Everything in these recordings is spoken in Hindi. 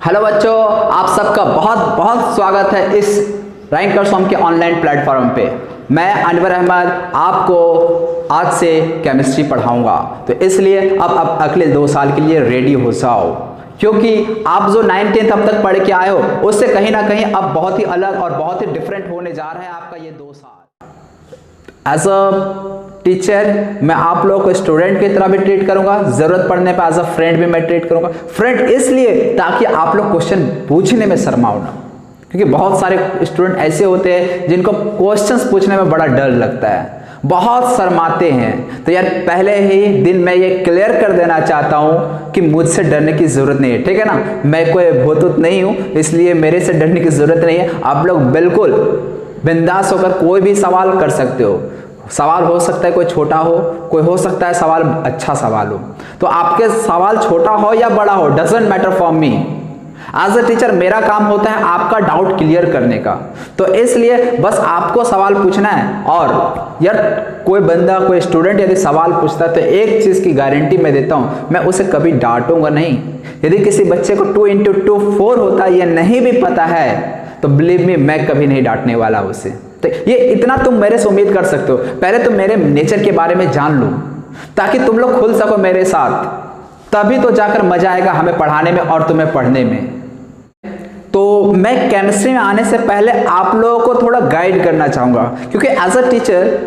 हेलो बच्चों, आप सबका बहुत बहुत स्वागत है इस रैंकर्स होम के ऑनलाइन प्लेटफॉर्म पे। मैं अनवर अहमद आपको आज से केमिस्ट्री पढ़ाऊंगा, तो इसलिए अब अगले 2 साल के लिए रेडी हो जाओ, क्योंकि आप जो 9th 10th अब तक पढ़ के आए हो उससे कहीं ना कहीं अब बहुत ही अलग और बहुत ही डिफरेंट होने जा रहा है आपका ये 2 साल। एज अ टीचर मैं आप लोगों को स्टूडेंट की तरह भी ट्रीट करूंगा, जरूरत पड़ने पर एज अ फ्रेंड भी मैं ट्रीट करूंगा। फ्रेंड इसलिए ताकि आप लोग क्वेश्चन पूछने में शर्माओ ना, क्योंकि बहुत सारे स्टूडेंट ऐसे होते हैं जिनको क्वेश्चंस पूछने में बड़ा डर लगता है, बहुत शर्माते हैं। तो यार पहले ही दिन मैं ये क्लियर कर देना चाहता हूं कि मुझसे डरने की जरूरत नहीं है, ठीक है ना। मैं कोई भूत नहीं हूं, इसलिए मेरे से डरने की जरूरत नहीं है। आप लोग बिल्कुल बिंदास होकर कोई भी सवाल कर सकते हो। सवाल हो सकता है कोई छोटा हो, कोई हो सकता है सवाल अच्छा सवाल हो। तो आपके सवाल छोटा हो या बड़ा हो, doesn't matter for me. As a teacher मेरा काम होता है आपका डाउट क्लियर करने का, तो इसलिए बस आपको सवाल पूछना है। और यार कोई बंदा, कोई स्टूडेंट यदि सवाल पूछता है तो एक चीज की गारंटी मैं देता हूं, मैं उसे कभी डांटूंगा नहीं। यदि किसी बच्चे को 2 × 2 4 होता है ये नहीं भी पता है तो बिलीव मी मैं कभी नहीं डांटने वाला उसे। तो ये इतना तुम मेरे से उम्मीद कर सकते हो। पहले तुम मेरे नेचर के बारे में जान लो ताकि तुम लोग खुल सको मेरे साथ, तभी तो जाकर मजा आएगा हमें पढ़ाने में और तुम्हें पढ़ने में। तो मैं केमिस्ट्री में आने से पहले आप लोगों को थोड़ा गाइड करना चाहूंगा, क्योंकि एज अ टीचर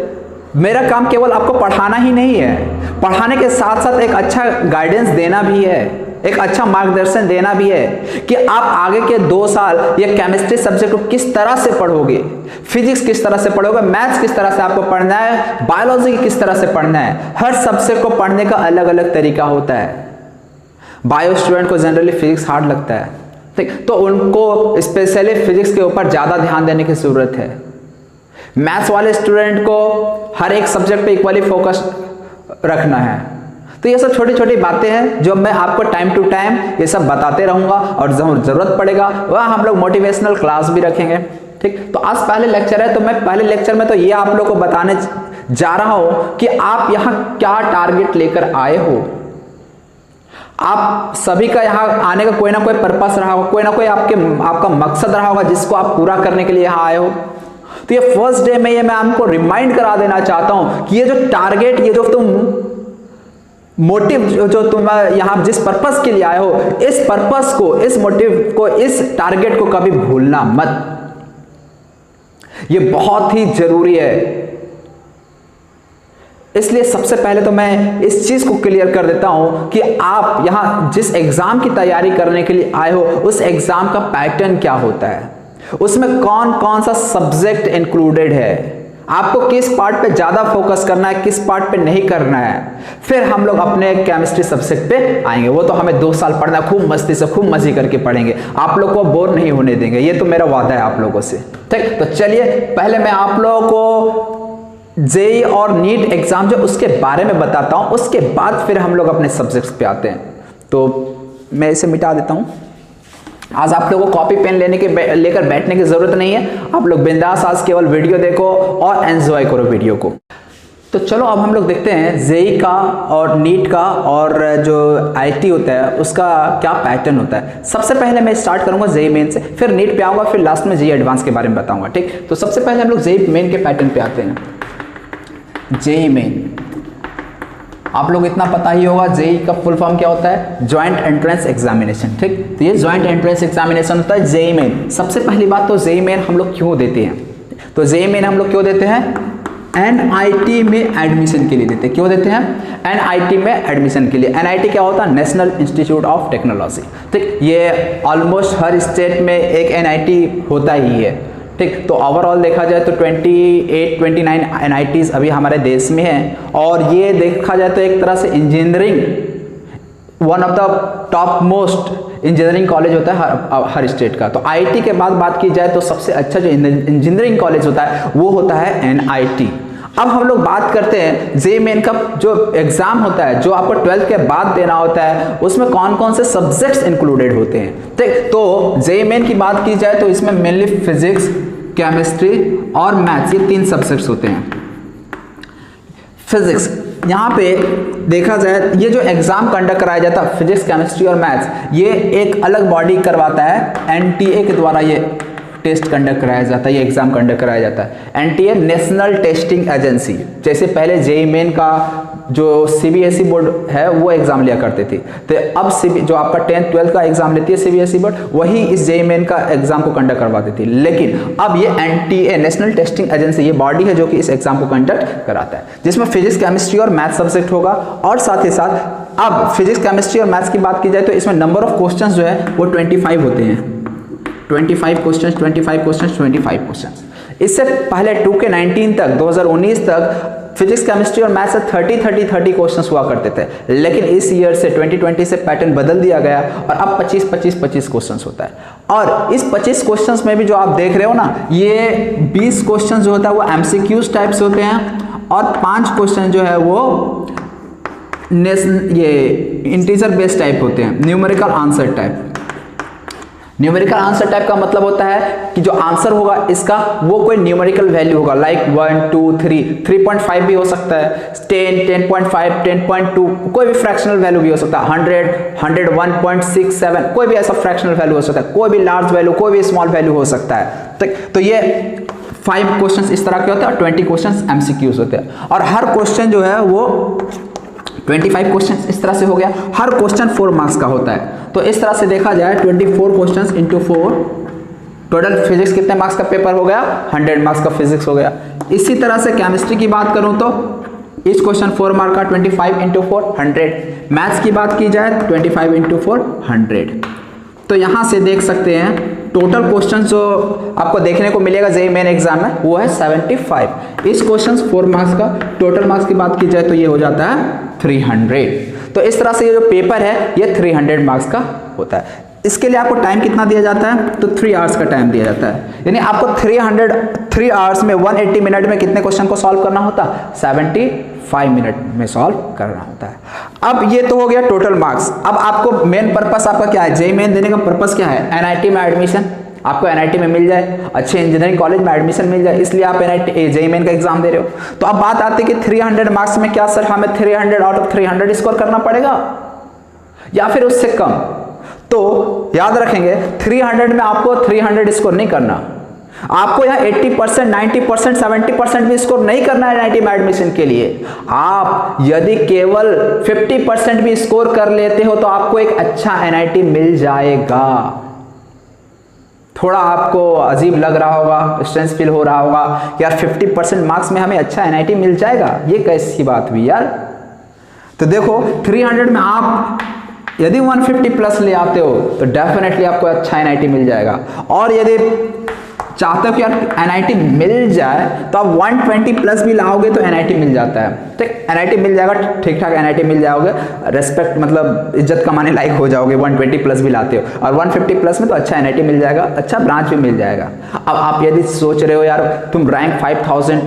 मेरा काम केवल आपको पढ़ाना ही नहीं है, पढ़ाने के साथ साथ एक अच्छा गाइडेंस देना भी है, एक अच्छा मार्गदर्शन देना भी है कि आप आगे के 2 साल ये केमिस्ट्री सब्जेक्ट को किस तरह से पढ़ोगे, फिजिक्स किस तरह से पढ़ोगे, मैथ्स किस तरह से आपको पढ़ना है, बायोलॉजी किस तरह से पढ़ना है। हर सब्जेक्ट को पढ़ने का अलग अलग तरीका होता है। बायो स्टूडेंट को जनरली फिजिक्स हार्ड लगता है, ठीक, तो उनको स्पेशली फिजिक्स के ऊपर ज्यादा ध्यान देने की जरूरत है। मैथ्स वाले स्टूडेंट को हर एक सब्जेक्ट पे इक्वली फोकस रखना है। तो ये सब छोटी छोटी बातें हैं जो मैं आपको टाइम टू टाइम ये सब बताते रहूंगा, और जब जरूरत पड़ेगा वह हम लोग मोटिवेशनल क्लास भी रखेंगे, ठीक। तो आज पहले लेक्चर है, तो मैं पहले लेक्चर में तो ये आप लोग को बताने जा रहा हूं कि आप यहाँ क्या टारगेट लेकर आए हो। आप सभी का यहाँ आने का कोई ना कोई पर्पस रहा होगा, कोई ना कोई आपका मकसद रहा होगा जिसको आप पूरा करने के लिए यहाँ आए हो। तो ये फर्स्ट डे में ये मैं आपको रिमाइंड करा देना चाहता हूं कि ये जो टारगेट, ये जो तुम मोटिव, जो तुम यहां जिस पर्पस के लिए आए हो, इस पर्पस को, इस मोटिव को, इस टारगेट को कभी भूलना मत। ये बहुत ही जरूरी है। इसलिए सबसे पहले तो मैं इस चीज को क्लियर कर देता हूं कि आप यहां जिस एग्जाम की तैयारी करने के लिए आए हो उस एग्जाम का पैटर्न क्या होता है, उसमें कौन कौन सा सब्जेक्ट इंक्लूडेड है, आपको किस पार्ट पे ज्यादा फोकस करना है, किस पार्ट पे नहीं करना है। फिर हम लोग अपने केमिस्ट्री सब्जेक्ट पे आएंगे। वो तो हमें 2 साल पढ़ना, खूब मस्ती से, खूब मजे करके पढ़ेंगे, आप लोग को बोर नहीं होने देंगे, ये तो मेरा वादा है आप लोगों से, ठीक। तो चलिए पहले मैं आप लोगों को जेई और नीट एग्जाम जो उसके बारे में बताता हूं, उसके बाद फिर हम लोग अपने सब्जेक्ट्स पे आते हैं। तो मैं इसे मिटा देता हूं। आज आप लोगों को कॉपी पेन लेकर बैठने की जरूरत नहीं है, आप लोग बिंदास आज केवल वीडियो देखो और एंजॉय करो वीडियो को। तो चलो अब हम लोग देखते हैं जेई का और नीट का और जो आईटी होता है उसका क्या पैटर्न होता है। सबसे पहले मैं स्टार्ट करूंगा जेई मेन से, फिर नीट पे आऊंगा, फिर लास्ट में जेई एडवांस के बारे में बताऊंगा, ठीक। तो सबसे पहले हम लोग जेई मेन के पैटर्न पे आते हैं। जेई मेन, आप लोग इतना पता ही होगा जेई का फुल फॉर्म क्या होता है, ज्वाइंट एंट्रेंस एग्जामिनेशन, ठीक। तो ये ज्वाइंट एंट्रेंस एग्जामिनेशन होता है जेई मेन। सबसे पहली बात तो जेई मेन हम लोग क्यों देते हैं, तो जेई मेन हम लोग क्यों देते हैं, एनआईटी में एडमिशन के लिए देते हैं। क्यों देते हैं, एनआईटी में एडमिशन के लिए। एनआईटी क्या होता है, नेशनल इंस्टीट्यूट ऑफ टेक्नोलॉजी, ठीक। ये ऑलमोस्ट हर स्टेट में एक एनआईटी होता ही है, ठीक। तो ओवरऑल देखा जाए तो 28-29 एनआईटीज अभी हमारे देश में हैं, और ये देखा जाए तो एक तरह से engineering one of the top most engineering college होता है हर स्टेट का। तो आईटी के बाद बात की जाए तो सबसे अच्छा जो इंजीनियरिंग कॉलेज होता है वो होता है एनआईटी। अब हम लोग बात करते हैं जेई मेन का जो एग्जाम होता है, जो आपको 12th के बाद देना होता है, उसमें कौन कौन से सब्जेक्ट्स इंक्लूडेड होते हैं, ठीक। तो जेई मेन की बात की जाए तो इसमें मेनली फिजिक्स, केमिस्ट्री और मैथ्स, ये 3 सब्जेक्ट्स होते हैं। फिजिक्स यहाँ पे देखा जाए ये जो एग्जाम कंडक्ट कराया जाता है फिजिक्स केमिस्ट्री और मैथ्स, ये एक अलग बॉडी करवाता है, एनटीए के द्वारा ये टेस्ट कंडक्ट कराया जाता है, ये एग्जाम कंडक्ट कराया जाता है। एनटीए नेशनल टेस्टिंग एजेंसी, जैसे पहले जेईई मेन का जो सीबीएसई बोर्ड है वो एग्जाम लिया करती थी, तो अब जो आपका 10th 12th का एग्जाम लेती है सीबीएसई बोर्ड, वही इस जेईई मेन का एग्जाम को कंडक्ट करवाती थी। लेकिन अब ये एनटीए नेशनल टेस्टिंग एजेंसी, ये बॉडी है जो कि इस एग्जाम को कंडक्ट कराता है, जिसमें फिजिक्स केमिस्ट्री और मैथ सब्जेक्ट होगा। और साथ ही साथ अब फिजिक्स केमिस्ट्री और मैथ्स की बात की जाए तो इसमें नंबर ऑफ क्वेश्चन जो है वो 25 होते हैं, 25 क्वेश्चन, 25 क्वेश्चन, 25 क्वेश्चन। इससे पहले 2K19 तक 2019 तक फिजिक्स केमिस्ट्री और मैथ्स से 30 क्वेश्चंस हुआ करते थे, लेकिन इस ईयर से 2020 से पैटर्न बदल दिया गया और अब 25 क्वेश्चंस होता है। और इस 25 क्वेश्चंस में भी जो आप देख रहे हो ना, ये 20 क्वेश्चन जो होता है वो एमसीक्यूज टाइप्स होते हैं और 5 क्वेश्चन जो है वो ये इंटीजर बेस्ड टाइप होते हैं, numerical answer type. Numerical answer type का मतलब होता है कि जो आंसर होगा इसका वो कोई न्यूमेरिकल वैल्यू होगा, लाइक 1 2 3, 3.5 भी हो सकता है, 10 10.5 10.2, कोई भी फ्रैक्शनल वैल्यू भी हो सकता है, 100 101.67, कोई भी ऐसा फ्रैक्शनल वैल्यू हो सकता है, कोई भी लार्ज वैल्यू, कोई भी स्मॉल वैल्यू हो सकता है। तो ये 5 क्वेश्चंस इस तरह के होते हैं और 20 क्वेश्चंस एमसीक्यूज होते हैं। और हर क्वेश्चन जो है वो 25 क्वेश्चन इस तरह से हो गया, हर क्वेश्चन 4 मार्क्स का होता है। तो इस तरह से देखा जाए 24 क्वेश्चन इंटू 4, टोटल फिजिक्स कितने मार्क्स का पेपर हो गया, 100 मार्क्स का फिजिक्स हो गया। इसी तरह से केमिस्ट्री की बात करूं तो इस क्वेश्चन 4 मार्क का 25 इंटू 4 100। मैथ्स की बात की जाए 25 इंटू 4 100। तो यहां से देख सकते हैं टोटल क्वेश्चन जो आपको देखने को मिलेगा जेईई मेन एग्जाम में वो है 75। इस क्वेश्चन 4 मार्क्स का टोटल मार्क्स की बात की जाए तो ये हो जाता है 300। तो इस तरह से ये जो पेपर है ये 300 मार्क्स का होता है। इसके लिए आपको टाइम कितना दिया जाता है, तो 3 आवर्स का टाइम दिया जाता है, यानी आपको 3 आवर्स में 180 मिनट में कितने क्वेश्चन को सॉल्व करना होता है, 75 मिनट में सॉल्व करना होता है। अब ये तो हो गया टोटल मार्क्स। अब आपको मेन पर्पस आपका क्या है, जेईई मेन देने का पर्पस क्या है, एनआईटी में एडमिशन, आपको एनआईटी में मिल जाए, अच्छे इंजीनियरिंग कॉलेज में एडमिशन मिल जाए, इसलिए आप एनआईटी जेईई मेन का एग्जाम दे रहे हो। तो अब बात आती है कि 300 मार्क्स में क्या सर हमें 300 आउट ऑफ 300 स्कोर करना पड़ेगा या फिर उससे कम। तो याद रखेंगे 300 में आपको 300 स्कोर नहीं करना, आपको यहाँ 80%, 90%, 70% भी स्कोर नहीं करना है एनआईटी में एडमिशन के लिए। आप यदि केवल 50% भी स्कोर कर लेते हो तो आपको एक अच्छा एनआईटी मिल जाएगा। थोड़ा आपको अजीब लग रहा होगा, स्ट्रेस फील हो रहा होगा यार 50% मार्क्स में हमें अच्छा एनआईटी मिल जाएगा, ये कैसी बात हुई यार। तो देखो 300 में आप यदि 150 प्लस ले आते हो तो डेफिनेटली आपको अच्छा एनआईटी मिल जाएगा। और यदि चाहते हो कि यार एनआईटी मिल जाए तो आप 120 प्लस भी लाओगे तो एनआईटी मिल जाता है, ठीक, एनआईटी मिल जाएगा, ठीक ठाक एनआईटी मिल जाओगे, रेस्पेक्ट मतलब इज्जत कमाने लायक हो जाओगे 120 प्लस भी लाते हो। और 150 प्लस में तो अच्छा एनआईटी मिल जाएगा, अच्छा ब्रांच भी मिल जाएगा। अब आप यदि सोच रहे हो यार तुम रैंक 5000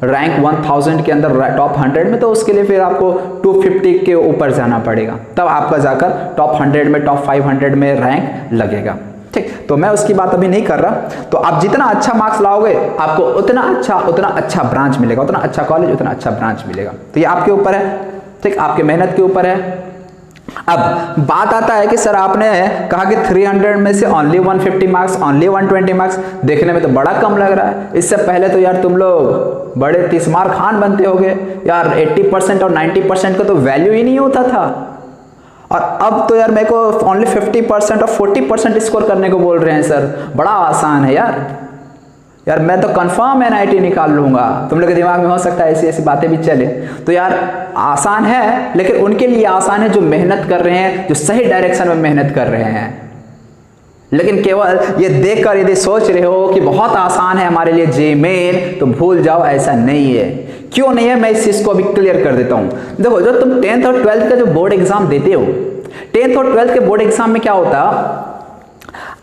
रैंक 1000 के अंदर टॉप 100 में, तो उसके लिए फिर आपको 250 के ऊपर जाना पड़ेगा, तब आपका जाकर टॉप 100 में टॉप 500 में रैंक लगेगा, ठीक। तो मैं उसकी बात अभी नहीं कर रहा। तो आप जितना अच्छा मार्क्स लाओगे आपको उतना अच्छा ब्रांच मिलेगा, उतना अच्छा कॉलेज, उतना अच्छा ब्रांच मिलेगा। तो ये आपके ऊपर है, ठीक, आपके मेहनत के ऊपर है। अब बात आता है कि सर आपने कहा कि 300 में से ओनली 150 मार्क्स, ओनली 120 मार्क्स, देखने में तो बड़ा कम लग रहा है। इससे पहले तो यार तुम लोग बड़े तीसमार खान बनते होगे यार, 80% और 90% का तो वैल्यू ही नहीं होता था, और अब तो यार मेरे को ओनली 50% और 40% स्कोर करने को बोल रहे हैं सर, बड़ा आसान है यार मैं तो कंफर्म एनआईटी निकाल लूंगा। तुम लोग के दिमाग में हो सकता है ऐसी बातें भी चले। तो यार आसान है, लेकिन उनके लिए आसान है जो मेहनत कर रहे हैं, जो सही डायरेक्शन में मेहनत कर रहे हैं। लेकिन केवल ये देखकर यदि सोच रहे हो कि बहुत आसान है हमारे लिए जेईई मेन, तो भूल जाओ, ऐसा नहीं है। क्यों नहीं है, मैं इस चीज को अभी क्लियर कर देता हूं। देखो जो तुम 10th और 12th का जो बोर्ड एग्जाम देते हो, 10th और 12th के बोर्ड एग्जाम में क्या होता,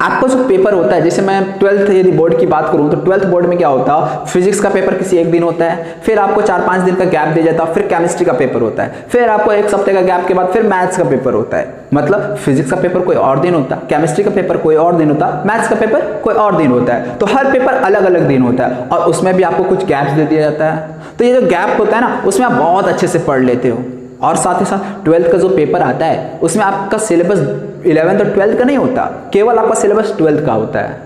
आपका जो पेपर होता है, जैसे मैं 12th यदि बोर्ड की बात करूं तो 12th बोर्ड में क्या होता है, फिजिक्स का पेपर किसी एक दिन होता है, फिर आपको 4-5 दिन का गैप दिया जाता है, फिर केमिस्ट्री का पेपर होता है, फिर आपको एक हफ्ते का गैप के बाद फिर मैथ्स का पेपर होता है। मतलब फिजिक्स का पेपर कोई और दिन होता है, केमिस्ट्री का पेपर कोई और दिन होता है, मैथ्स का पेपर कोई और दिन होता है। तो हर पेपर अलग अलग दिन होता है और उसमें भी आपको कुछ गैप्स दे दिया जाता है। तो ये जो गैप होता है ना, उसमें आप बहुत अच्छे से पढ़ लेते हो। और साथ ही साथ 12th का जो पेपर आता है उसमें आपका सिलेबस 11th और 12th का नहीं होता, केवल आपका सिलेबस 12th का होता है,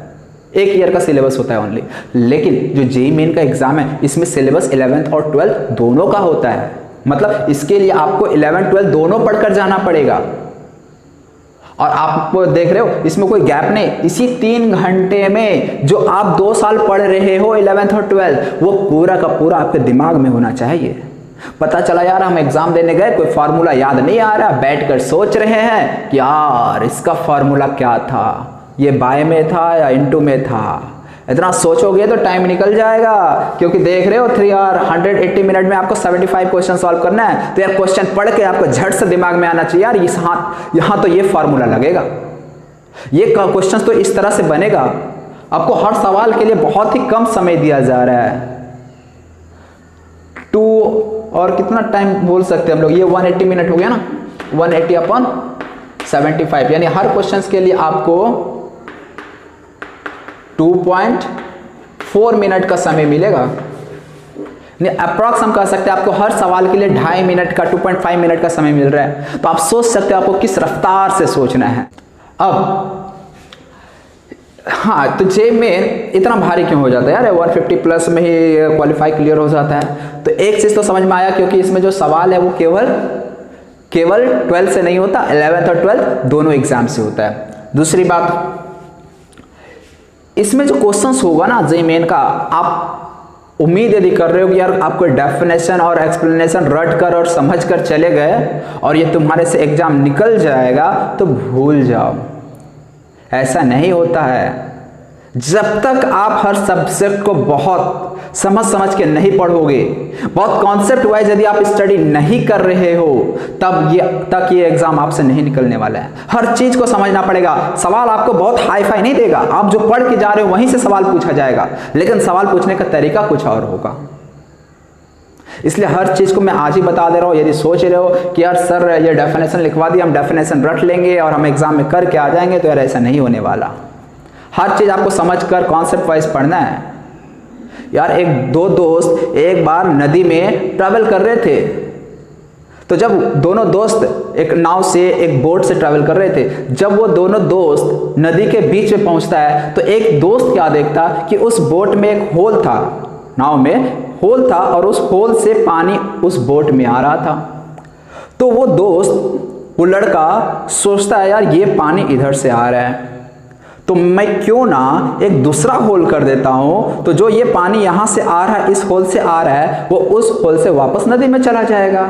एक ईयर का सिलेबस होता है ओनली। लेकिन जो जेईई मेन का एग्जाम है इसमें सिलेबस 11th और 12th दोनों का होता है। मतलब इसके लिए आपको 11 12 दोनों पढ़कर जाना पड़ेगा। और आप देख रहे हो इसमें कोई गैप नहीं, इसी 3 घंटे में जो आप 2 साल पढ़ रहे हो 11th और 12th वो पूरा का पूरा आपके दिमाग में होना चाहिए। पता चला यार हम एग्जाम देने गए, कोई फार्मूला याद नहीं आ रहा, बैठकर सोच रहे हैं कि यार इसका फार्मूला क्या था, ये बाय में था या इनटू में था। इतना सोचोगे तो टाइम निकल जाएगा, क्योंकि देख रहे हो 3 और 180 मिनट में आपको 75 क्वेश्चन सॉल्व करना है। तो यार क्वेश्चन पढ़ के आपको झट से दिमाग में आना चाहिए, यार यहाँ तो ये फार्मूला लगेगा, ये क्वेश्चन तो इस तरह से बनेगा। आपको हर सवाल के लिए बहुत ही कम समय दिया जा रहा है। 2 और कितना टाइम बोल सकते हैं हम लोग, ये 180 मिनट हो गया ना, 180 अपॉन 75, यानी हर क्वेश्चन के लिए आपको 2.4 मिनट का समय मिलेगा। अप्रॉक्स हम कह सकते हैं आपको हर सवाल के लिए 2.5 मिनट का 2.5 मिनट का समय मिल रहा है। तो आप सोच सकते हैं आपको किस रफ्तार से सोचना है। अब हाँ, तो जेईई में इतना भारी क्यों हो जाता है यार, 150 प्लस में ही क्वालिफाई क्लियर हो जाता है। तो एक चीज तो समझ में आया, क्योंकि इसमें जो सवाल है वो केवल 12 से नहीं होता, 11th और 12th दोनों एग्जाम से होता है। दूसरी बात, इसमें जो क्वेश्चंस होगा ना जेईई मेन का, आप उम्मीद यदि कर रहे हो कि यार आपको डेफिनेशन और एक्सप्लेनेशन रट कर और समझ कर चले गए और ये तुम्हारे से एग्जाम निकल जाएगा, तो भूल जाओ, ऐसा नहीं होता है। जब तक आप हर सब्जेक्ट को बहुत समझ के नहीं पढ़ोगे, बहुत कॉन्सेप्ट वाइज यदि आप स्टडी नहीं कर रहे हो, तक ये एग्जाम आपसे नहीं निकलने वाला है। हर चीज को समझना पड़ेगा। सवाल आपको बहुत हाई फाई नहीं देगा, आप जो पढ़ के जा रहे हो वहीं से सवाल पूछा जाएगा, लेकिन सवाल पूछने का तरीका कुछ और होगा। इसलिए हर चीज को मैं आज ही बता दे रहा हूं। यदि सोच रहे हो कि यार सर ये डेफिनेशन लिखवा दिया, हम डेफिनेशन रट लेंगे और हम एग्जाम में करके आ जाएंगे, तो यार ऐसा नहीं होने वाला। हर चीज आपको समझकर कॉन्सेप्ट वाइज पढ़ना है। यार दो दोस्त एक बार नदी में ट्रैवल कर रहे थे, तो जब दोनों दोस्त एक नाव से एक बोट से ट्रैवल कर रहे थे, जब वो दोनों दोस्त नदी के बीच में पहुंचता है तो एक दोस्त क्या देखता कि उस बोट में एक होल था, नाव में होल था और उस होल से पानी उस बोट में आ रहा था। तो वो दोस्त, वो लड़का सोचता है यार ये पानी इधर से आ रहा है, तो मैं क्यों ना एक दूसरा होल कर देता हूं, तो जो ये पानी यहां से आ रहा है, इस होल से आ रहा है, वो उस होल से वापस नदी में चला जाएगा।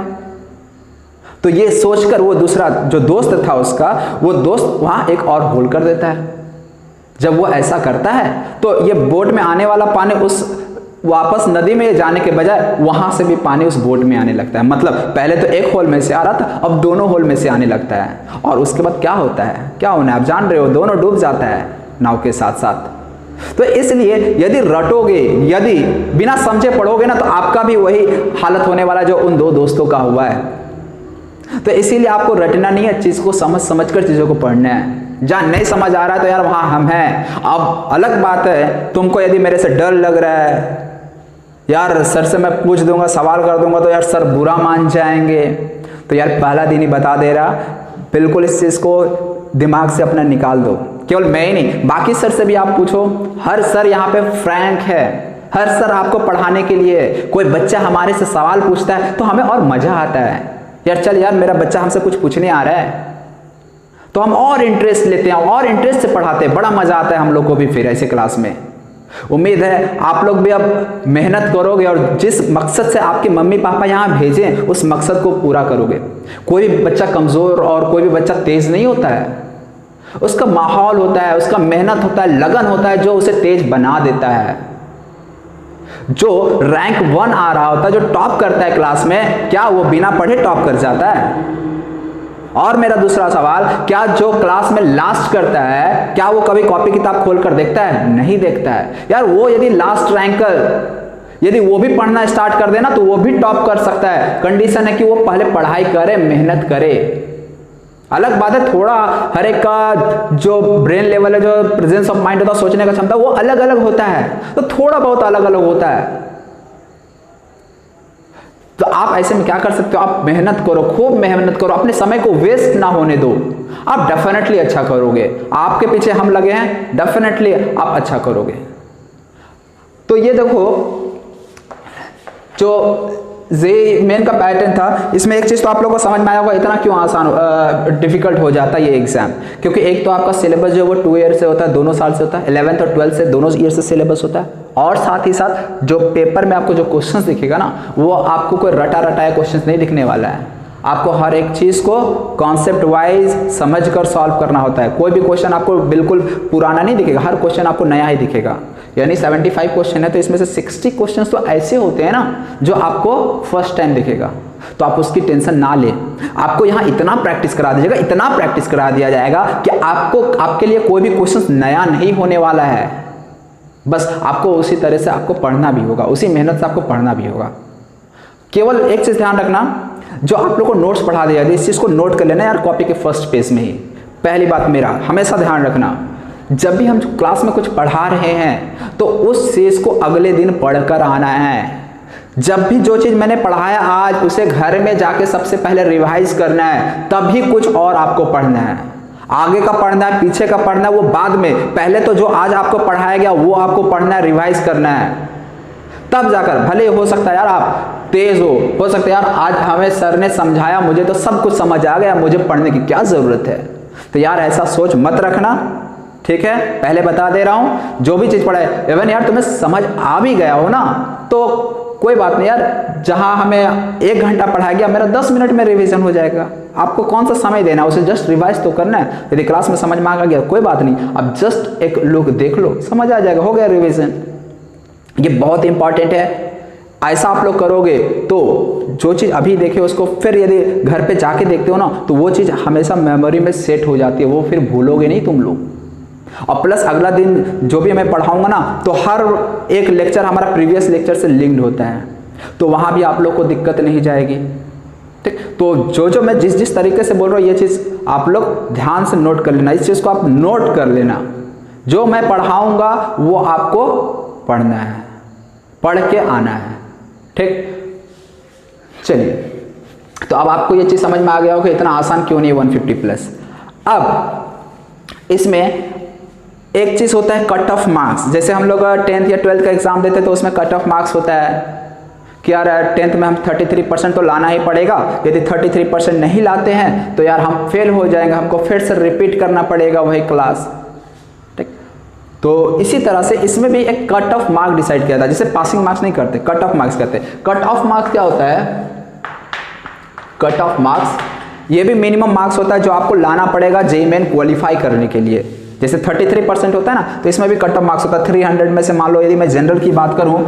तो ये सोचकर वो दूसरा जो दोस्त था उसका, वो दोस्त वहां एक और होल कर देता है। जब वो ऐसा करता है तो ये बोट में आने वाला पानी उस वापस नदी में जाने के बजाय वहां से भी पानी उस बोट में आने लगता है। मतलब पहले तो एक होल में से आ रहा था, अब दोनों होल में से आने लगता है। और उसके बाद क्या होता है, क्या होना है आप जान रहे हो, दोनों डूब जाता है नाव के साथ साथ। तो इसलिए यदि रटोगे, यदि बिना समझे पढ़ोगे ना, तो आपका भी वही हालत होने वाला जो उन दो दोस्तों का हुआ है। तो इसीलिए आपको रटना नहीं है, चीज को समझ कर चीजों को पढ़ना है। जहां नहीं समझ आ रहा है तो यार वहां हम हैं। अब अलग बात है, तुमको यदि मेरे से डर लग रहा है, यार सर से मैं पूछ दूंगा, सवाल कर दूंगा तो यार सर बुरा मान जाएंगे, तो यार पहला दिन ही बता दे रहा, बिल्कुल इस चीज को दिमाग से अपना निकाल दो। केवल मैं ही नहीं, बाकी सर से भी आप पूछो, हर सर यहाँ पे फ्रैंक है, हर सर आपको पढ़ाने के लिए। कोई बच्चा हमारे से सवाल पूछता है तो हमें और मजा आता है, यार चल यार मेरा बच्चा हमसे कुछ पूछने आ रहा है, तो हम और इंटरेस्ट लेते हैं और इंटरेस्ट से पढ़ाते हैं, बड़ा मजा आता है हम लोग को भी फिर ऐसे क्लास में। उम्मीद है आप लोग भी अब मेहनत करोगे और जिस मकसद से आपके मम्मी पापा यहाँ भेजें उस मकसद को पूरा करोगे। कोई भी बच्चा कमजोर और कोई भी बच्चा तेज नहीं होता है, उसका माहौल होता है, उसका मेहनत होता है, लगन होता है जो उसे तेज बना देता है। जो रैंक 1 आ रहा होता है, जो टॉप करता है क्लास में, क्या वो बिना पढ़े टॉप कर जाता है? और मेरा दूसरा सवाल, क्या जो क्लास में लास्ट करता है क्या वो कभी कॉपी किताब खोलकर देखता है? नहीं देखता है। यार वो यदि लास्ट रैंकर यदि वो भी पढ़ना स्टार्ट कर देना तो वो भी टॉप कर सकता है। कंडीशन है कि वो पहले पढ़ाई करे, मेहनत करे। अलग बात है थोड़ा हर एक का जो ब्रेन लेवल है, जो प्रेजेंस ऑफ माइंड होता है, सोचने का क्षमता, वो अलग अलग होता है, तो थोड़ा बहुत अलग अलग होता है। तो आप ऐसे में क्या कर सकते हो, आप मेहनत करो, खूब मेहनत करो, अपने समय को वेस्ट ना होने दो, आप डेफिनेटली अच्छा करोगे। आपके पीछे हम लगे हैं, डेफिनेटली आप अच्छा करोगे। तो ये देखो जो जे मेन का पैटर्न था, इसमें एक चीज तो आप लोगों को समझ में आया होगा इतना क्यों आसान डिफिकल्ट हो जाता है ये एग्जाम, क्योंकि एक तो आपका सिलेबस जो वो 2 ईयर से होता है, दोनों साल से होता है, 11th और 12th से दोनों ईयर से सिलेबस होता है, और साथ ही साथ जो पेपर में आपको जो क्वेश्चंस दिखेगा ना, वो आपको कोई रटा रटाया क्वेश्चंस नहीं दिखने वाला है। आपको हर एक चीज को कॉन्सेप्ट वाइज समझकर सॉल्व करना होता है। कोई भी क्वेश्चन आपको बिल्कुल पुराना नहीं दिखेगा, हर क्वेश्चन आपको नया ही दिखेगा। यानी 75 क्वेश्चन है तो इसमें से 60 क्वेश्चन तो ऐसे होते हैं ना जो आपको फर्स्ट टाइम दिखेगा, तो आप उसकी टेंशन ना लें। आपको यहाँ इतना प्रैक्टिस करा दीजिएगा, इतना प्रैक्टिस करा दिया जाएगा कि आपको आपके लिए कोई भी क्वेश्चन नया नहीं होने वाला है। बस आपको उसी तरह से आपको पढ़ना भी होगा, उसी मेहनत से आपको पढ़ना भी होगा। केवल एक चीज ध्यान रखना, जो आप लोग को नोट्स पढ़ा दिया जाए इस चीज को नोट कर लेना यार, कॉपी के फर्स्ट पेज में ही। पहली बात मेरा हमेशा ध्यान रखना, जब भी हम क्लास में कुछ पढ़ा रहे हैं तो उस चीज को अगले दिन पढ़कर आना है। जब भी जो चीज मैंने पढ़ाया आज उसे घर में जाके सबसे पहले रिवाइज करना है, तभी कुछ और आपको पढ़ना है। आगे का पढ़ना है, पीछे का पढ़ना है, वो बाद में। पहले तो जो आज आपको पढ़ाया गया वो आपको पढ़ना है, रिवाइज करना है, तब जाकर भले हो सकता है यार आप तेज हो सकता है यार आज हमें सर ने समझाया, मुझे तो सब कुछ समझ आ गया, मुझे पढ़ने की क्या जरूरत है। तो यार ऐसा सोच मत रखना, ठीक है। पहले बता दे रहा हूं, जो भी चीज पढ़ाए इवन यार तुम्हें समझ आ भी गया हो ना तो कोई बात नहीं यार, जहां हमें 1 घंटा पढ़ाया गया मेरा 10 मिनट में रिवीजन हो जाएगा। आपको कौन सा समय देना है, उसे जस्ट रिवाइज तो करना है। यदि क्लास में समझ में आ गया कोई बात नहीं, अब जस्ट एक लुक देख लो, समझ आ जाएगा, हो गया रिवीजन। ये बहुत इंपॉर्टेंट है। ऐसा आप लोग करोगे तो जो चीज अभी देखे उसको फिर यदि घर पे जाके देखते हो ना तो वो चीज हमेशा मेमोरी में सेट हो जाती है, वो फिर भूलोगे नहीं तुम लोग। और प्लस अगला दिन जो भी मैं पढ़ाऊंगा ना तो हर एक लेक्चर हमारा प्रीवियस लेक्चर से लिंक्ड होता है, तो वहां भी आप लोग को दिक्कत नहीं जाएगी, ठीक। तो जो मैं जिस तरीके से बोल रहा हूँ ये चीज आप लोग ध्यान से नोट कर लेना, इस चीज को आप नोट कर लेना। जो मैं पढ़ाऊंगा वो आपको पढ़ना है, पढ़ के आना है, ठीक। चलिए, तो अब आपको ये चीज समझ में आ गया हो कि इतना आसान क्यों नहीं 150+। अब इसमें एक चीज होता है कट ऑफ मार्क्स। जैसे हम लोग 10th या 12th का एग्जाम देते तो उसमें कट ऑफ मार्क्स होता है कि यार 10th में हम 33% तो लाना ही पड़ेगा, यदि 33% नहीं लाते हैं तो यार हम फेल हो जाएंगे, हमको फिर से रिपीट करना पड़ेगा वही क्लास, ठीक। तो इसी तरह से इसमें भी एक कट ऑफ मार्क्स डिसाइड किया था, जिसे पासिंग मार्क्स नहीं करते, कट ऑफ मार्क्स करते। कट ऑफ मार्क्स क्या होता है, कट ऑफ मार्क्स ये भी मिनिमम मार्क्स होता है जो आपको लाना पड़ेगा जेईई मेन क्वालिफाई करने के लिए। जैसे 33% होता है ना, तो इसमें भी कट ऑफ मार्क्स होता है। 300 में से मान लो यदि मैं जनरल की बात करूं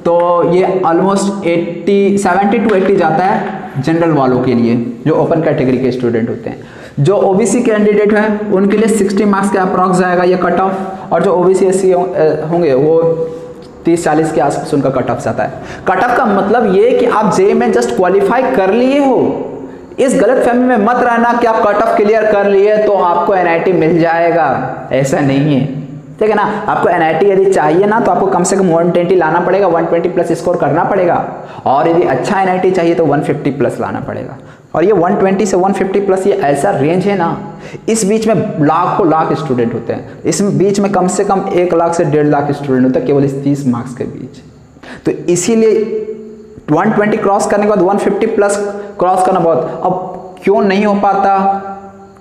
तो ये ऑलमोस्ट 70 to 80 जाता है जनरल वालों के लिए, जो ओपन कैटेगरी के स्टूडेंट होते हैं। जो ओबीसी कैंडिडेट हैं उनके लिए 60 मार्क्स के अप्रॉक्स जाएगा ये कट ऑफ, और जो ओबीसी एससी होंगे वो 30-40 के आसपास उनका कट ऑफ जाता है। कट ऑफ का मतलब ये कि आप जेईई में जस्ट क्वालिफाई कर लिए हो, इस गलत फहमी में मत रहना कि आप कट ऑफ क्लियर कर लिए तो आपको एनआईटी मिल जाएगा, ऐसा नहीं है, ठीक है ना। आपको एनआईटी यदि चाहिए ना तो आपको कम से कम 120 लाना पड़ेगा, 120+ स्कोर करना पड़ेगा, और यदि अच्छा एनआईटी चाहिए तो 150+ लाना पड़ेगा। और ये 120 से 150+ ये ऐसा रेंज है ना, इस बीच में लाखों लाख स्टूडेंट होते हैं, इस बीच में कम से कम 1 लाख से 1.5 लाख स्टूडेंट होते हैं केवल इस 30 मार्क्स के बीच। तो इसीलिए 120 क्रॉस करने के बाद 150+ क्रॉस करना बहुत, अब क्यों नहीं हो पाता,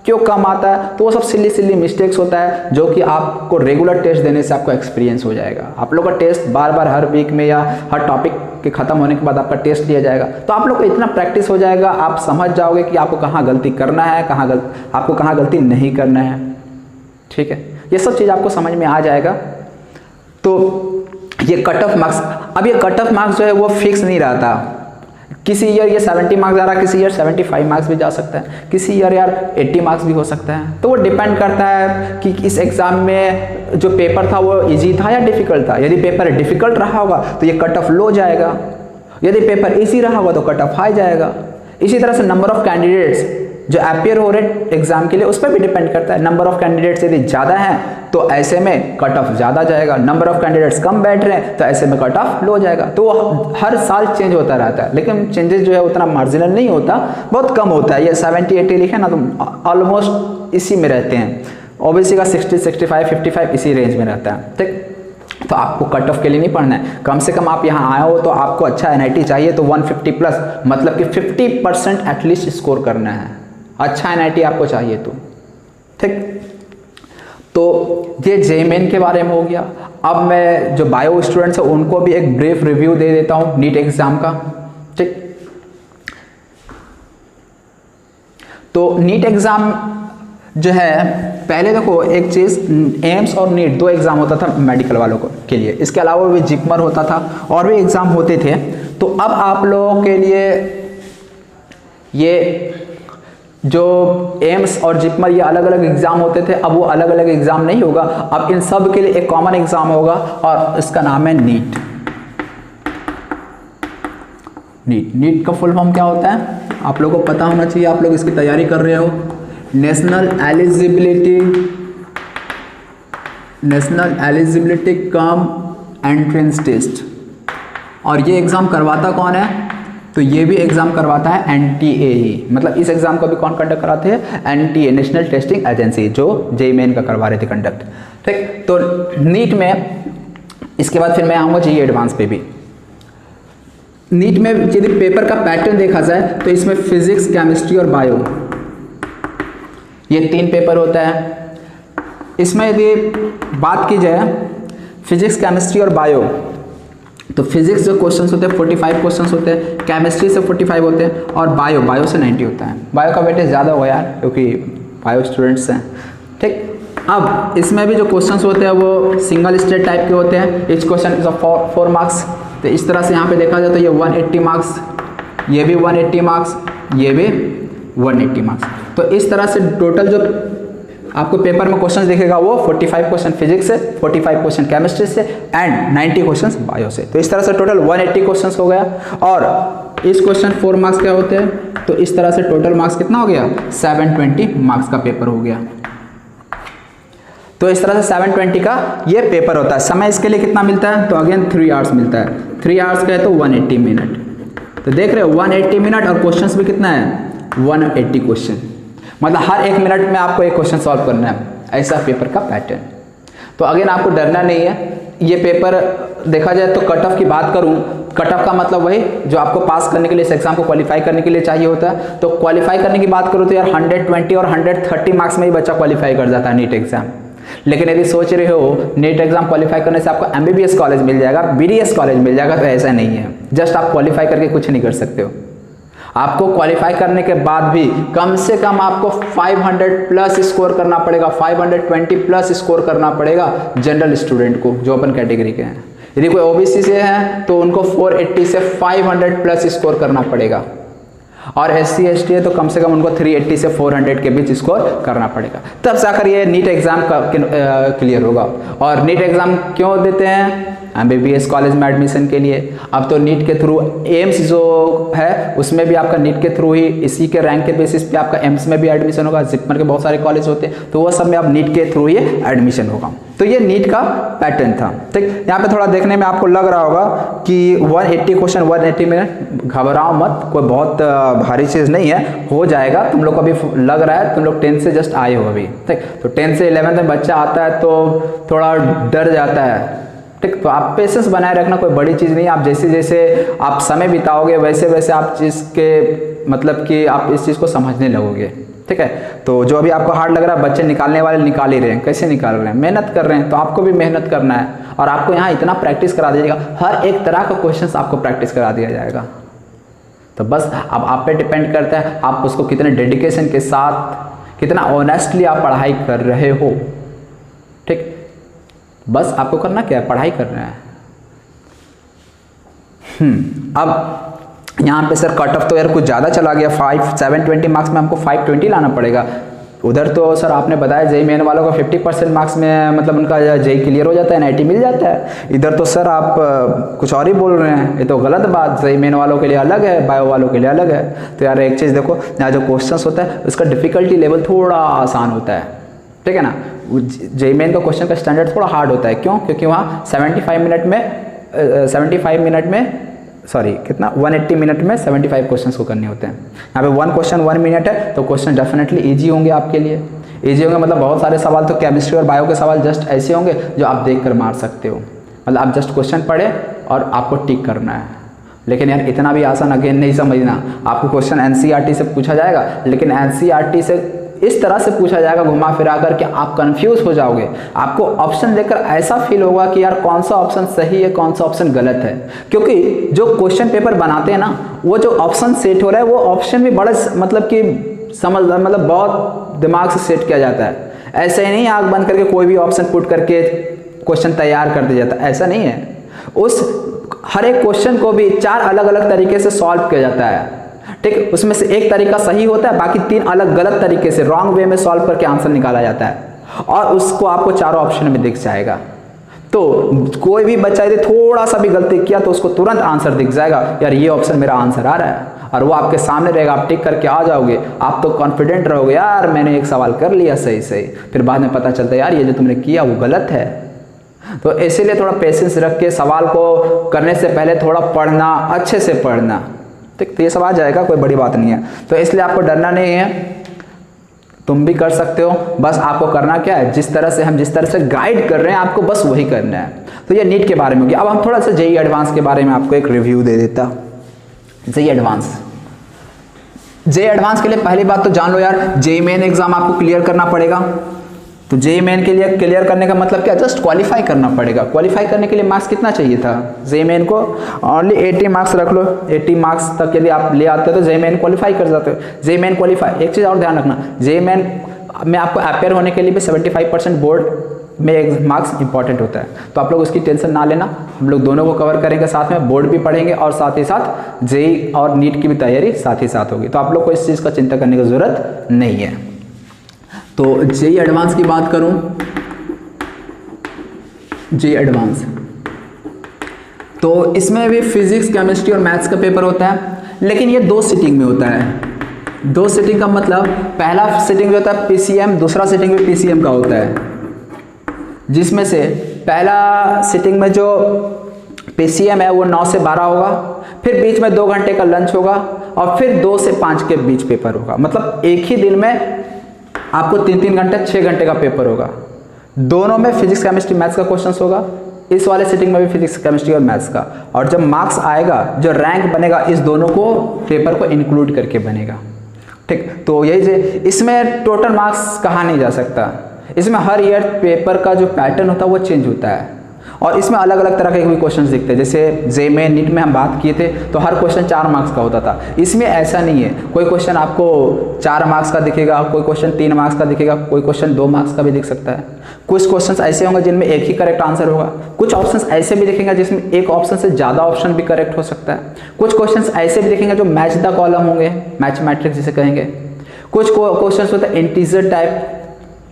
क्यों कम आता है, तो वो सब सिली मिस्टेक्स होता है जो कि आपको रेगुलर टेस्ट देने से आपको एक्सपीरियंस हो जाएगा। आप लोग का टेस्ट बार बार हर वीक में या हर टॉपिक के खत्म होने के बाद आपका टेस्ट लिया जाएगा, तो आप लोग को इतना प्रैक्टिस हो जाएगा, आप समझ जाओगे कि आपको कहाँ गलती करना है, आपको कहाँ गलती नहीं करना है, ठीक है। ये सब चीज़ आपको समझ में आ जाएगा। तो ये कट ऑफ मार्क्स, अब ये कट ऑफ मार्क्स जो है वो फिक्स नहीं रहता, किसी ईयर ये 70 मार्क्स जा रहा है, किसी ईयर 75 मार्क्स भी जा सकता है, किसी ईयर यार 80 मार्क्स भी हो सकता है। तो वो डिपेंड करता है कि इस एग्ज़ाम में जो पेपर था वो इजी था या डिफ़िकल्ट था। यदि पेपर डिफ़िकल्ट रहा होगा तो ये कट ऑफ लो जाएगा, यदि पेपर इजी रहा होगा तो कट ऑफ हाई जाएगा। इसी तरह से नंबर ऑफ कैंडिडेट्स जो अपियर हो रहे एग्जाम के लिए उस पर भी डिपेंड करता है। नंबर ऑफ कैंडिडेट्स यदि ज़्यादा हैं तो ऐसे में कट ऑफ ज़्यादा जाएगा, नंबर ऑफ कैंडिडेट्स कम बैठ रहे हैं तो ऐसे में कट ऑफ लो जाएगा। तो वो हर साल चेंज होता रहता है, लेकिन चेंजेस जो है उतना मार्जिनल नहीं होता, बहुत कम होता है। ये 70-80 लिखे ना तो ऑलमोस्ट इसी में रहते हैं। ओबीसी का 60, 65, 55 इसी रेंज में रहता है। ठीक, तो आपको कट ऑफ के लिए नहीं पढ़ना है, कम से कम आप यहाँ आए हो तो आपको अच्छा एनआईटी चाहिए तो 150 प्लस, मतलब कि 50% एटलीस्ट स्कोर करना है, अच्छा एनआईटी आपको चाहिए तो। ठीक, तो ये जेईई के बारे में हो गया। अब मैं जो बायो स्टूडेंट्स हैं उनको भी एक ब्रीफ रिव्यू दे देता हूँ नीट एग्जाम का। ठीक, तो नीट एग्जाम जो है, पहले देखो एक चीज़, एम्स और नीट 2 एग्ज़ाम होता था मेडिकल वालों को के लिए, इसके अलावा भी जिपमर होता था और भी एग्ज़ाम होते थे। तो अब आप लोगों के लिए ये जो एम्स और जिपमर ये अलग अलग एग्ज़ाम होते थे, अब वो अलग अलग एग्ज़ाम नहीं होगा, अब इन सब के लिए एक कॉमन एग्ज़ाम होगा और इसका नाम है नीट। नीट का फुल फॉर्म क्या होता है आप लोगों को पता होना चाहिए, आप लोग इसकी तैयारी कर रहे हो। National eligibility cum entrance test. और ये एग्ज़ाम करवाता कौन है? तो ये भी एग्ज़ाम करवाता है एनटीए, मतलब इस एग्ज़ाम को भी कौन कंडक्ट कराते हैं? एनटीए, नेशनल टेस्टिंग एजेंसी, जो जेईई मेन का करवा रहे थे कंडक्ट। ठीक, तो नीट में इसके बाद फिर मैं आऊँगा जेईई एडवांस पे भी। नीट में यदि पेपर का पैटर्न देखा जाए तो इसमें फिजिक्स, केमिस्ट्री और बायो, ये 3 पेपर होता है। इसमें यदि बात की जाए फिजिक्स, केमिस्ट्री और बायो, तो फिजिक्स जो क्वेश्चंस होते हैं 45 क्वेश्चंस होते हैं, केमिस्ट्री से 45 होते हैं और बायो से 90 होता है। बायो का वेटेज ज़्यादा होगा यार, क्योंकि बायो स्टूडेंट्स हैं। ठीक, अब इसमें भी जो क्वेश्चंस होते हैं वो सिंगल स्टेट टाइप के होते हैं। Each question is of 4 marks. तो इस तरह से यहाँ पे देखा जाए तो ये 180 मार्क्स, ये भी 180 मार्क्स, ये भी 180 मार्क्स। तो इस तरह से टोटल जो आपको पेपर में क्वेश्चंस दिखेगा वो 45 क्वेश्चन फिजिक्स से, 45 क्वेश्चन केमिस्ट्री से एंड 90 क्वेश्चंस बायो से। तो इस तरह से टोटल 180 क्वेश्चंस हो गया। और इस क्वेश्चन 4 मार्क्स क्या होते हैं, तो इस तरह से टोटल मार्क्स कितना हो गया? 720 मार्क्स का पेपर हो गया। तो इस तरह से 720 का ये पेपर होता है। समय इसके लिए कितना मिलता है? तो अगेन 3 आवर्स मिलता है। 3 आवर्स का है तो 180 मिनट। तो देख रहे हो 180 मिनट और क्वेश्चंस भी कितना है? 180 क्वेश्चन, मतलब हर 1 मिनट में आपको एक क्वेश्चन सॉल्व करना है। ऐसा पेपर का पैटर्न। तो अगेन आपको डरना नहीं है। ये पेपर देखा जाए तो कट ऑफ की बात करूं, कट ऑफ का मतलब वही जो आपको पास करने के लिए, इस एग्जाम को क्वालिफाई करने के लिए चाहिए होता है। तो क्वालिफाई करने की बात करूं तो यार 120 और 130 मार्क्स में ही बच्चा क्वालिफाई कर जाता है नीट एग्जाम। लेकिन यदि सोच रहे हो नीट एग्जाम क्वालिफाई करने से आपको एमबीबीएस कॉलेज मिल जाएगा, बीडीएस कॉलेज मिल जाएगा, तो ऐसा नहीं है। जस्ट आप क्वालिफाई करके कुछ नहीं कर सकते हो। आपको क्वालिफाई करने के बाद भी कम से कम आपको 500 प्लस स्कोर करना पड़ेगा, 520 प्लस स्कोर करना पड़ेगा जनरल स्टूडेंट को जो ओपन कैटेगरी के हैं। यदि कोई ओबीसी से है तो उनको 480 से 500 प्लस स्कोर करना पड़ेगा, और SC ST है तो कम से कम उनको 380 से 400 के बीच स्कोर करना पड़ेगा, तब जाकर ये नीट एग्जाम का क्लियर होगा। और नीट एग्जाम क्यों देते हैं? एमबीबीएस कॉलेज में एडमिशन के लिए। अब तो नीट के थ्रू एम्स जो है उसमें भी आपका नीट के थ्रू ही, इसी के रैंक के बेसिस पे आपका एम्स में भी एडमिशन होगा। जिपमर के बहुत सारे कॉलेज होते हैं तो वो सब में अब नीट के थ्रू ही एडमिशन होगा। तो ये नीट का पैटर्न था। ठीक, यहाँ पे थोड़ा देखने में आपको लग रहा होगा कि 180 क्वेश्चन 180 में, घबराओ मत, कोई बहुत भारी चीज़ नहीं है, हो जाएगा। तुम लोग को अभी लग रहा है तुम लोग 10 से जस्ट आए हो अभी। ठीक, तो 10 से 11 में बच्चा आता है तो थोड़ा डर जाता है। ठीक, तो आप पेशेंस बनाए रखना, कोई बड़ी चीज़ नहीं है। आप जैसे जैसे आप समय बिताओगे वैसे वैसे आप चीज़ के मतलब कि आप इस चीज़ को समझने लगोगे। ठीक है, तो जो अभी आपको हार्ड लग रहा है बच्चे निकालने वाले निकाल ही रहे हैं। कैसे निकाल रहे हैं? मेहनत कर रहे हैं। तो आपको भी मेहनत करना है और आपको यहाँ इतना प्रैक्टिस करा दिया जाएगा, हर एक तरह का क्वेश्चन आपको प्रैक्टिस करा दिया जाएगा। तो बस अब आप पे डिपेंड करता है आप उसको कितने डेडिकेशन के साथ, कितना ऑनेस्टली आप पढ़ाई कर रहे हो। ठीक, बस आपको करना क्या है? पढ़ाई करना है। अब यहाँ पे सर कट ऑफ तो यार कुछ ज़्यादा चला गया, 720 मार्क्स में हमको 520 लाना पड़ेगा। उधर तो सर आपने बताया जेई मेन वालों का 50% मार्क्स में मतलब उनका जेई क्लियर हो जाता है, एनआईटी मिल जाता है। इधर तो सर आप कुछ और ही बोल रहे हैं, ये तो गलत बात। जेई मेन वालों के लिए अलग है, बायो वालों के लिए अलग है। तो यार एक चीज़ देखो, यहाँ जो क्वेश्चंस होता है उसका डिफिकल्टी लेवल थोड़ा आसान होता है, ठीक है ना। जेई मेन का क्वेश्चन का स्टैंडर्ड थोड़ा हार्ड होता है। क्यों? क्योंकि वहाँ 180 मिनट में 75 क्वेश्चंस को करने होते हैं। यहाँ पे 1 क्वेश्चन 1 मिनट है, तो क्वेश्चन डेफिनेटली इजी होंगे आपके लिए। इजी होंगे मतलब बहुत सारे सवाल तो केमिस्ट्री और बायो के सवाल जस्ट ऐसे होंगे जो आप देख कर मार सकते हो। मतलब आप जस्ट क्वेश्चन पढ़े और आपको टिक करना है। लेकिन यार इतना भी आसान अगेन नहीं समझना। आपको क्वेश्चन एनसीईआरटी से पूछा जाएगा, लेकिन एनसीईआरटी से इस तरह से पूछा जाएगा घुमा फिरा कर कि आप कंफ्यूज हो जाओगे। आपको ऑप्शन देखकर ऐसा फील होगा कि यार कौन सा ऑप्शन सही है, कौन सा ऑप्शन गलत है। क्योंकि जो क्वेश्चन पेपर बनाते हैं ना, वो जो ऑप्शन सेट हो रहा है वो ऑप्शन भी बड़ा मतलब कि मतलब बहुत दिमाग से सेट किया जाता है। ऐसे ही नहीं आंख बंद करके कोई भी ऑप्शन पुट करके क्वेश्चन तैयार कर दिया जाता है, ऐसा नहीं है। उस हर एक क्वेश्चन को भी 4 अलग अलग तरीके से सॉल्व किया जाता है, ठीक। उसमें से एक तरीका सही होता है, बाकी 3 अलग गलत तरीके से रॉन्ग वे में सॉल्व करके आंसर निकाला जाता है और उसको आपको चारों ऑप्शन में दिख जाएगा। तो कोई भी बच्चा यदि थोड़ा सा भी गलती किया तो उसको तुरंत आंसर दिख जाएगा, यार ये ऑप्शन मेरा आंसर आ रहा है, और वो आपके सामने रहेगा, आप टिक करके आ जाओगे। आप तो कॉन्फिडेंट रहोगे, यार मैंने एक सवाल कर लिया सही सही। फिर बाद में पता चलता है यार ये जो तुमने किया वो गलत है। तो इसीलिए थोड़ा पेशेंस रख के सवाल को करने से पहले थोड़ा पढ़ना, अच्छे से पढ़ना, ठीक। तो ये सब आ जाएगा, कोई बड़ी बात नहीं है। तो इसलिए आपको डरना नहीं है, तुम भी कर सकते हो। बस आपको करना क्या है, जिस तरह से गाइड कर रहे हैं आपको बस वही करना है। तो ये नीट के बारे में हो गया। अब हम थोड़ा सा जेईई एडवांस के बारे में आपको एक रिव्यू दे देता। जेईई एडवांस के लिए पहली बात तो जान लो यार, जेईई मेन एग्जाम आपको क्लियर करना पड़ेगा। तो जेईई मेन के लिए क्लियर करने का मतलब क्या, जस्ट क्वालिफाई करना पड़ेगा। क्वालिफाई करने के लिए मार्क्स कितना चाहिए था जेईई मेन को, ओनली 80 मार्क्स रख लो। 80 मार्क्स तक यदि आप ले आते हो तो जेईई मेन क्वालिफाई कर जाते हो। जेईई मेन क्वालिफाई, एक चीज़ और ध्यान रखना, जेईई मेन में आपको अपेयर होने के लिए भी 75% बोर्ड में मार्क्स इंपॉर्टेंट होता है। तो आप लोग उसकी टेंशन ना लेना, हम लोग दोनों को कवर करेंगे साथ में, बोर्ड भी पढ़ेंगे और साथ ही साथ जेईई और नीट की भी तैयारी साथ ही साथ होगी। तो आप लोग को इस चीज़ का चिंता करने की ज़रूरत नहीं है। तो जेईई एडवांस की बात करूं, जेईई एडवांस तो इसमें भी फिजिक्स, केमिस्ट्री और मैथ्स का पेपर होता है, लेकिन ये 2 सिटिंग में होता है। 2 सिटिंग का मतलब पहला सिटिंग जो होता है पीसीएम, दूसरा सिटिंग भी पीसीएम का होता है। जिसमें से पहला सिटिंग में जो पीसीएम है वो 9 से 12 होगा, फिर बीच में 2 घंटे का लंच होगा और फिर 2 से 5 के बीच पेपर होगा। मतलब एक ही दिन में आपको 3-3 घंटे 6 घंटे का पेपर होगा। दोनों में फिजिक्स, केमिस्ट्री, मैथ्स का क्वेश्चंस होगा। इस वाले सिटिंग में भी फिजिक्स, केमिस्ट्री और मैथ्स का। और जब मार्क्स आएगा, जो रैंक बनेगा, इस दोनों को पेपर को इंक्लूड करके बनेगा, ठीक। तो यही इसमें टोटल मार्क्स कहा नहीं जा सकता। इसमें हर ईयर पेपर का जो पैटर्न होता है वो चेंज होता है और इसमें अलग अलग तरह के भी क्वेश्चंस दिखते हैं। जैसे जेईई में, नीट में हम बात किए थे तो हर क्वेश्चन 4 मार्क्स का होता था। इसमें ऐसा नहीं है, कोई क्वेश्चन आपको 4 मार्क्स का दिखेगा, कोई क्वेश्चन 3 मार्क्स का दिखेगा, कोई क्वेश्चन 2 मार्क्स का भी दिख सकता है। कुछ क्वेश्चंस ऐसे होंगे जिनमें एक ही करेक्ट आंसर होगा, कुछ ऑप्शंस ऐसे भी दिखेंगे जिसमें एक ऑप्शन से ज़्यादा ऑप्शन भी करेक्ट हो सकता है। कुछ क्वेश्चंस ऐसे भी दिखेंगे जो मैच द कॉलम होंगे, मैच मैट्रिक्स जिसे कहेंगे। कुछ क्वेश्चंस होते हैं इंटीजर टाइप,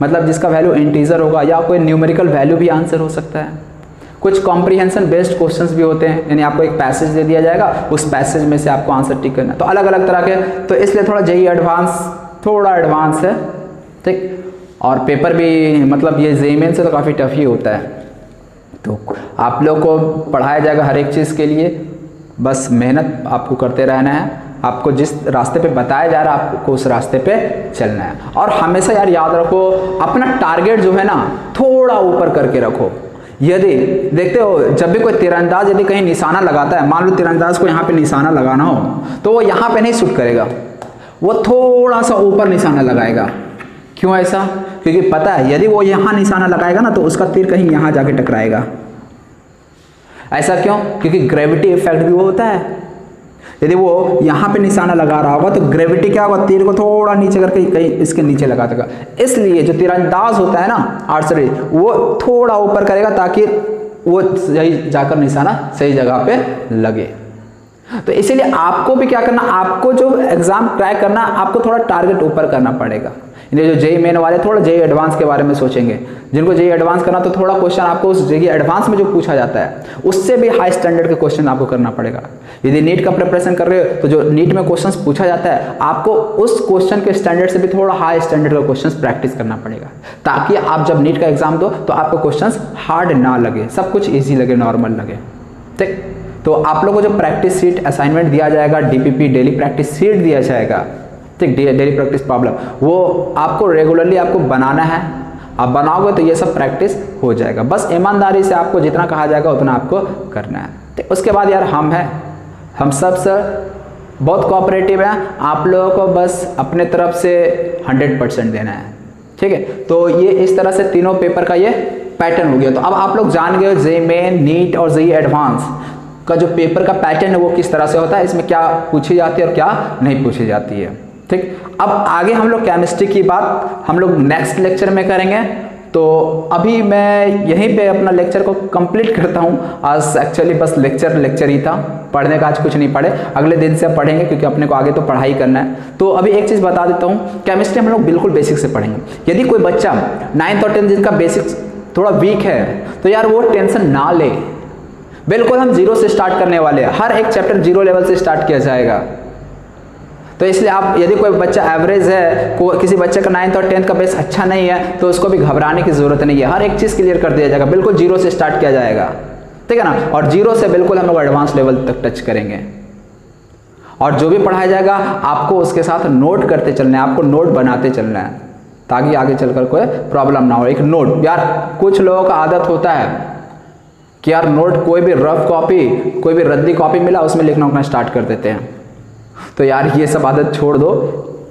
मतलब जिसका वैल्यू इंटीजर होगा, या कोई न्यूमेरिकल वैल्यू भी आंसर हो सकता है। कुछ कॉम्प्रीहेंशन बेस्ड क्वेश्चंस भी होते हैं, यानी आपको एक पैसेज दे दिया जाएगा, उस पैसेज में से आपको आंसर टिक करना है। तो अलग अलग तरह के, तो इसलिए थोड़ा जेईई एडवांस थोड़ा एडवांस है, ठीक। और पेपर भी मतलब ये जेईई मेन से तो काफ़ी टफ ही होता है। तो आप लोग को पढ़ाया जाएगा हर एक चीज़ के लिए, बस मेहनत आपको करते रहना है। आपको जिस रास्ते पे बताया जा रहा है आपको उस रास्ते पे चलना है। और हमेशा यार याद रखो, अपना टारगेट जो है ना थोड़ा ऊपर करके रखो। यदि देखते हो जब भी कोई तीरंदाज यदि कहीं निशाना लगाता है, मान लो तीरंदाज को यहाँ पे निशाना लगाना हो तो वो यहाँ पे नहीं शूट करेगा, वो थोड़ा सा ऊपर निशाना लगाएगा। क्यों ऐसा? क्योंकि पता है यदि वो यहाँ निशाना लगाएगा ना तो उसका तीर कहीं यहाँ जाके टकराएगा। ऐसा क्यों? क्योंकि ग्रेविटी इफेक्ट भी वो होता है। यदि वो यहाँ पे निशाना लगा रहा होगा तो ग्रेविटी क्या होगा, तीर को थोड़ा नीचे करके कहीं इसके नीचे लगा देगा। इसलिए जो तीरंदाज होता है ना आर्चरी, वो थोड़ा ऊपर करेगा ताकि वो सही जाकर निशाना सही जगह पे लगे। तो इसीलिए आपको भी क्या करना, आपको जो एग्जाम क्रैक करना, आपको थोड़ा टारगेट ऊपर करना पड़ेगा। जो जेई मेन वाले थोड़ा जेई एडवांस के बारे में सोचेंगे, जिनको जेई एडवांस करना तो थोड़ा क्वेश्चन आपको उस जेई एडवांस में जो पूछा जाता है उससे भी हाई स्टैंडर्ड के क्वेश्चन आपको करना पड़ेगा। यदि नीट का प्रिपरेशन कर रहे हो तो जो नीट में क्वेश्चंस पूछा जाता है आपको उस क्वेश्चन के स्टैंडर्ड से भी थोड़ा हाई स्टैंडर्ड का क्वेश्चंस प्रैक्टिस करना पड़ेगा, ताकि आप जब नीट का एग्जाम दो तो आपको क्वेश्चंस हार्ड ना लगे, सब कुछ ईजी लगे, नॉर्मल लगे। ठीक, तो आप लोगों को जो प्रैक्टिस सीट असाइनमेंट दिया जाएगा, डीपीपी डेली प्रैक्टिस सीट दिया जाएगा, ठीक, डेली प्रैक्टिस प्रॉब्लम, वो आपको रेगुलरली आपको बनाना है। आप बनाओगे तो ये सब प्रैक्टिस हो जाएगा। बस ईमानदारी से आपको जितना कहा जाएगा उतना आपको करना है। ठीक, उसके बाद यार हम सब सर बहुत कोऑपरेटिव हैं, आप लोगों को बस अपने तरफ से 100% देना है। ठीक है, तो ये इस तरह से तीनों पेपर का ये पैटर्न हो गया। तो अब आप लोग जान गए जेईई मेन, नीट और जेईई एडवांस का जो पेपर का पैटर्न है वो किस तरह से होता है, इसमें क्या पूछी जाती है और क्या नहीं पूछी जाती है। ठीक, अब आगे हम लोग केमिस्ट्री की बात हम लोग नेक्स्ट लेक्चर में करेंगे। तो अभी मैं यहीं पे अपना लेक्चर को कंप्लीट करता हूँ। आज एक्चुअली बस लेक्चर ही था, पढ़ने का आज कुछ नहीं पढ़े, अगले दिन से पढ़ेंगे क्योंकि अपने को आगे तो पढ़ाई करना है। तो अभी एक चीज़ बता देता हूँ, केमिस्ट्री हम लोग बिल्कुल बेसिक से पढ़ेंगे। यदि कोई बच्चा 9th और 10th जिनका बेसिक्स थोड़ा वीक है तो यार वो टेंशन ना ले, बिल्कुल हम जीरो से स्टार्ट करने वाले हैं। हर एक चैप्टर जीरो लेवल से स्टार्ट किया जाएगा। तो इसलिए आप यदि कोई बच्चा एवरेज है, किसी बच्चे का 9th और 10th का बेस अच्छा नहीं है तो उसको भी घबराने की जरूरत नहीं है। हर एक चीज़ क्लियर कर दिया जाएगा, बिल्कुल जीरो से स्टार्ट किया जाएगा। ठीक है ना, और जीरो से बिल्कुल हम लोग एडवांस लेवल तक टच करेंगे। और जो भी पढ़ाया जाएगा आपको उसके साथ नोट करते चलना है, आपको नोट बनाते चलना है, ताकि आगे चलकर कोई प्रॉब्लम ना हो। एक नोट, यार कुछ लोगों का आदत होता है कि यार नोट कोई भी रफ कॉपी, कोई भी रद्दी कॉपी मिला उसमें लिखना उठना स्टार्ट कर देते हैं। तो यार ये सब आदत छोड़ दो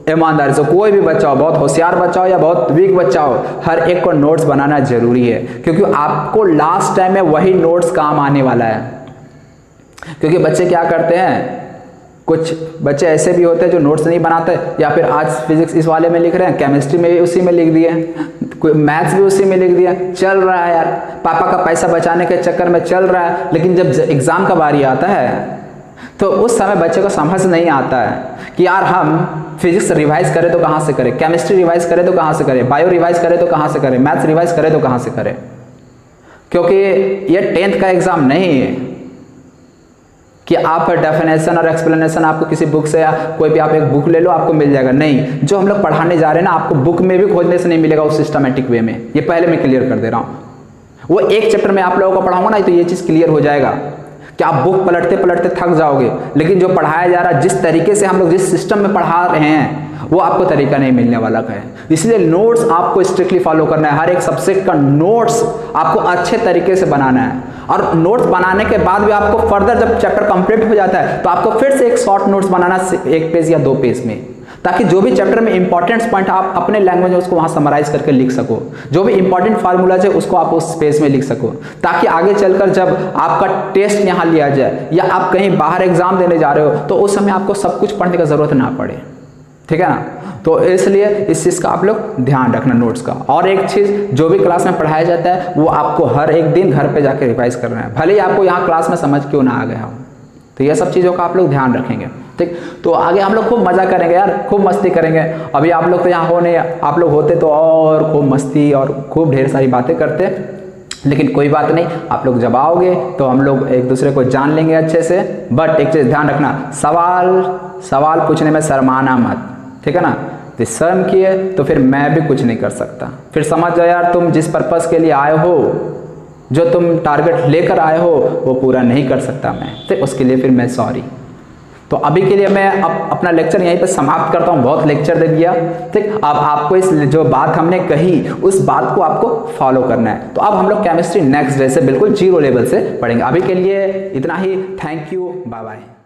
ईमानदारी से। कोई भी बच्चा हो, बहुत होशियार बच्चा हो या बहुत वीक बच्चा हो, हर एक को नोट्स बनाना जरूरी है, क्योंकि आपको लास्ट टाइम में वही नोट्स काम आने वाला है। क्योंकि बच्चे क्या करते हैं, कुछ बच्चे ऐसे भी होते हैं जो नोट्स नहीं बनाते, या फिर आज फिजिक्स इस वाले में लिख रहे हैं, केमिस्ट्री में भी उसी में लिख दिए, कोई मैथ्स भी उसी में लिख दिया, चल रहा है यार, पापा का पैसा बचाने के चक्कर में चल रहा है। लेकिन जब एग्जाम का बारी आता है तो उस समय बच्चे को समझ नहीं आता है कि यार हम फिजिक्स रिवाइज करें तो कहाँ से करें, केमिस्ट्री रिवाइज करें तो कहाँ से करें, बायो रिवाइज करें तो कहाँ से करें, मैथ्स रिवाइज करें तो कहाँ से करें। क्योंकि ये 10th का एग्जाम नहीं है कि आप डेफिनेशन और एक्सप्लेनेशन आपको किसी बुक से या कोई भी आप एक बुक ले लो आपको मिल जाएगा। नहीं, जो हम लोग पढ़ाने जा रहे हैं ना, आपको बुक में भी खोजने से नहीं मिलेगा उस सिस्टमेटिक वे में। ये पहले मैं क्लियर कर दे रहा हूँ। वो एक चैप्टर में आप लोगों को पढ़ाऊंगा ना तो ये चीज़ क्लियर हो जाएगा कि आप बुक पलटते पलटते थक जाओगे, लेकिन जो पढ़ाया जा रहा है, जिस तरीके से हम लोग जिस सिस्टम में पढ़ा रहे हैं वो आपको तरीका नहीं मिलने वाला है। इसलिए नोट्स आपको स्ट्रिक्टली फॉलो करना है। हर एक सब्जेक्ट का नोट्स आपको अच्छे तरीके से बनाना है, और नोट्स बनाने के बाद भी आपको फर्दर जब चैप्टर कंप्लीट हो जाता है तो आपको फिर से एक शॉर्ट नोट्स बनाना 1 पेज या 2 पेज में, ताकि जो भी चैप्टर में इंपॉर्टेंट पॉइंट आप अपने लैंग्वेज में उसको वहां समराइज करके लिख सको, जो भी इंपॉर्टेंट फार्मूला है उसको आप उस पेज में लिख सको, ताकि आगे चलकर जब आपका टेस्ट यहाँ लिया जाए या आप कहीं बाहर एग्जाम देने जा रहे हो तो उस समय आपको सब कुछ पढ़ने की जरूरत ना पड़े। ठीक है ना, तो इसलिए इस चीज़ का आप लोग ध्यान रखना नोट्स का। और एक चीज़, जो भी क्लास में पढ़ाया जाता है वो आपको हर एक दिन घर पे जाके रिवाइज करना है, भले ही आपको यहाँ क्लास में समझ क्यों ना आ गया हो। तो ये सब चीज़ों का आप लोग ध्यान रखेंगे। ठीक, तो आगे हम लोग खूब मज़ा करेंगे यार, खूब मस्ती करेंगे। अभी आप लोग तो यहाँ हो नहीं, आप लोग होते तो और खूब मस्ती और खूब ढेर सारी बातें करते, लेकिन कोई बात नहीं, आप लोग जब आओगे तो हम लोग एक दूसरे को जान लेंगे अच्छे से। बट एक चीज़ ध्यान रखना, सवाल पूछने में शर्माना मत, ठीक है ना। तो शर्म किए तो फिर मैं भी कुछ नहीं कर सकता। फिर समझ जाओ यार, तुम जिस पर्पस के लिए आए हो, जो तुम टारगेट लेकर आए हो वो पूरा नहीं कर सकता मैं, तो उसके लिए फिर मैं सॉरी। तो अभी के लिए मैं अपना लेक्चर यहीं पे समाप्त करता हूँ। बहुत लेक्चर दे दिया, ठीक। अब आपको इस जो बात हमने कही उस बात को आपको फॉलो करना है। तो अब हम लोग केमिस्ट्री नेक्स्ट डे से बिल्कुल 0 लेवल से पढ़ेंगे। अभी के लिए इतना ही। Thank you, bye bye.